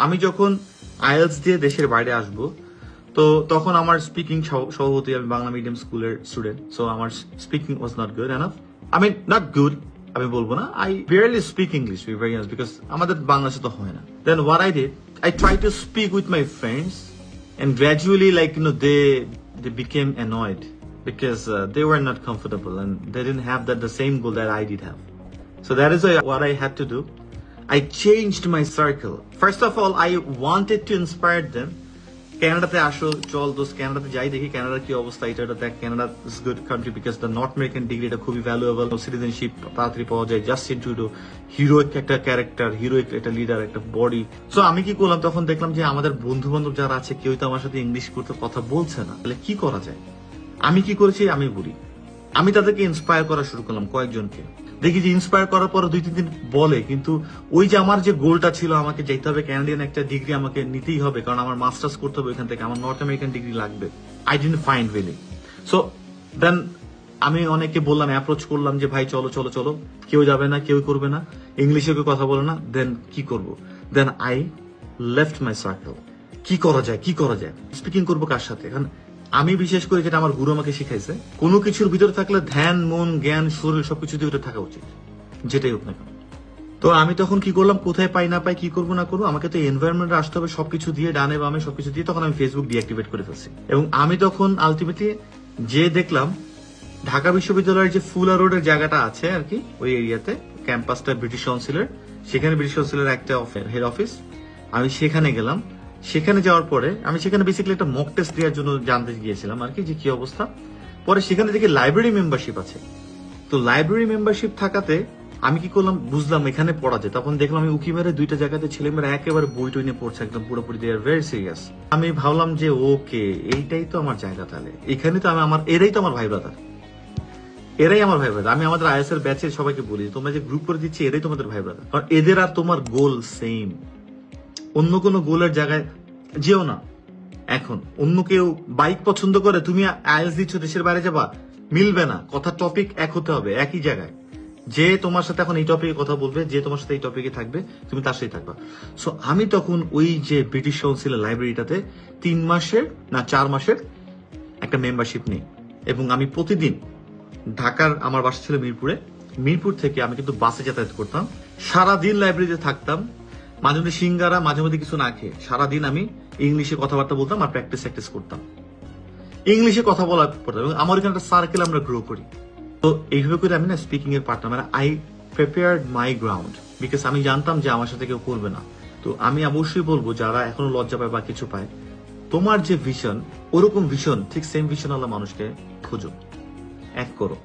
আমি যখন আইএলটিএস দিয়ে দেশের বাইরে আসব, তো তখন আমার স্পিকিং স্বভাবতই, আমি বাংলা মিডিয়াম স্কুলের স্টুডেন্ট, সো আমার speaking was not good enough. I mean not good আমি বলবো না, I barely speak English very nice, because আমাদের বাংলাদেশে তো হয় না। Then what I did, I tried to speak with my friends, and gradually, like, they became annoyed because they were not comfortable and they didn't have the same goal that I did have. So that is what I had to do. I changed my circle. First of all, I wanted to inspire them. Canada আসো, চল দোস্ত ক্যানাডাতে যাই, দেখি ক্যানাডার কি অবস্থা। এটা দেখ, Canada is good country because the north American degree এটা খুবই ভ্যালুয়েবল, সিটিজেনশিপ তাড়াতাড়ি পাওয়া যায়, জাস্ট ইনটু হিরোইক একটা ক্যারেক্টার, হিরোইক একটা লিডার, একটা বডি। সো আমি কি করলাম, তখন দেখলাম যে আমাদের বন্ধু বান্ধব যারা আছে কেউ তো আমার সাথে ইংলিশ করতে কথা বলছে না, তাহলে কি করা যায়। আমি কি করেছি আমি বলি, আমি তাদেরকে ইন্সপায়ার করা শুরু করলাম কয়েকজনকে। দেখি যে ইন্সপায়ার করার পর 2-3 দিন বলে, কিন্তু ওই যে আমার যে গোলটা ছিল, আমাকে যেতে হবে ক্যানাডিয়ান একটা ডিগ্রি আমাকে নিতেই হবে, কারণ আমার মাস্টার্স করতে হবে এখান থেকে, আমার নর্থ আমেরিকান ডিগ্রি লাগবে। I didn't find really. So then আমি অনেকে বললাম, অ্যাপ্রোচ করলাম যে ভাই চলো চলো চলো, কেউ যাবে না, কেউ করবে না, ইংলিশে কেউ কথা বলে না। দেন কি করব, then I left my circle. কি করা যায়, কি করা যায়, স্পিকিং করবো কার সাথে। এখন আমি বিশেষ করে যেটা আমার গুরু আমাকে শিখাইছে, কোনো কিছুর ভিতরে থাকলে ধ্যান, মন, জ্ঞান, শরীর সবকিছু দিয়ে থাকা উচিত, যেটাই হোক না কেন। তো আমি তখন কি করলাম, কোথায় পাই না পাই, কি করবো না করবো, আমাকে তো এনভায়রনমেন্টে আসতে হবে, সবকিছু দিয়ে ডানে বামে সবকিছু দিয়ে, তখন আমি ফেসবুক ডিঅ্যাক্টিভেট করে ফেলছি। এবং আমি তখন আলটিমেটলি যে দেখলাম ঢাকা বিশ্ববিদ্যালয়ের যে ফুলা রোডের জায়গাটা আছে আর কি, ওই এরিয়াতে ক্যাম্পাসটা ব্রিটিশ কাউন্সিলের, সেখানে ব্রিটিশ কাউন্সিলের একটা হেড অফিস, আমি সেখানে গেলাম। সেখানে যাওয়ার পরে আমি সেখানে বেসিক্যালি একটা মক টেস্ট দেওয়ার জন্য জানতে গিয়েছিলাম আর কি, যে কি অবস্থা। পরে সেখানে দেখি লাইব্রেরি মেম্বারশিপ আছে। তো লাইব্রেরি মেম্বারশিপ থাকাতে আমি কি করলাম, বুঝলাম এখানে পড়া যায়। তখন দেখলাম আমি উকি মেরে 2টা জায়গাতে ছেলেমেয়েরা একেবারে বই টই নিয়ে পড়ছে, একদম পুরোপুরি দে আর ভেরি সিরিয়াস। আমি ভাবলাম যে ওকে, এইটাই তো আমার জায়গা, তাহলে এখানে তো এরাই তো আমার ভাই ব্রাদার, এরাই আমার ভাই ব্রাদার। আমি আমাদের আইএস এর ব্যাচের সবাইকে বলি, তোমরা যে গ্রুপ করে দিচ্ছি এরাই তোমাদের ভাই ব্রাদার, কারণ এদের আর তোমার গোল সেম। অন্য কোনো গোলের জায়গায় যেও না। এখন অন্য কেউ বাইক পছন্দ করে, তুমি আইএলটিএস দিচ্ছ, দেশের বাইরে যাবা, মিলবে না, কথা টপিক এক হতে হবে একই জায়গায়। যে তোমার সাথে এখন এই টপিকে কথা বলবে, যে তোমার সাথে এই টপিকে থাকবে, তুমি তার সাথে থাকবা। সো আমি তখন ওই যে ব্রিটিশ কাউন্সিলের লাইব্রেরিটাতে 3 মাসের না 4 মাসের একটা মেম্বারশিপ নিই, এবং আমি প্রতিদিন ঢাকার, আমার বাসা ছিল মিরপুরে, মিরপুর থেকে আমি কিন্তু বাসে যাতায়াত করতাম, সারাদিন লাইব্রেরিতে থাকতাম, মাঝে মধ্যে সিঙ্গারা, মাঝে মধ্যে কিছু না খেয়ে সারাদিন আমি ইংলিশে কথাবার্তা বলতাম আর প্র্যাকটিস করতাম, ইংলিশে কথা বলা পড়তাম। এবং আমার এখানে একটা সার্কেল আমরা গ্রো করি। তো এইভাবে করে আমি না স্পিকিং এর পার্টনার, মানে I prepared my ground, because আমি জানতাম যে আমার সাথে কেউ করবে না। তো আমি অবশ্যই বলবো, যারা এখনো লজ্জা পায় বা কিছু পায়, তোমার যে ভিশন, ওরকম ভিশন, ঠিক সেম ভিশন ওয়ালা মানুষকে খোঁজো, এক করো।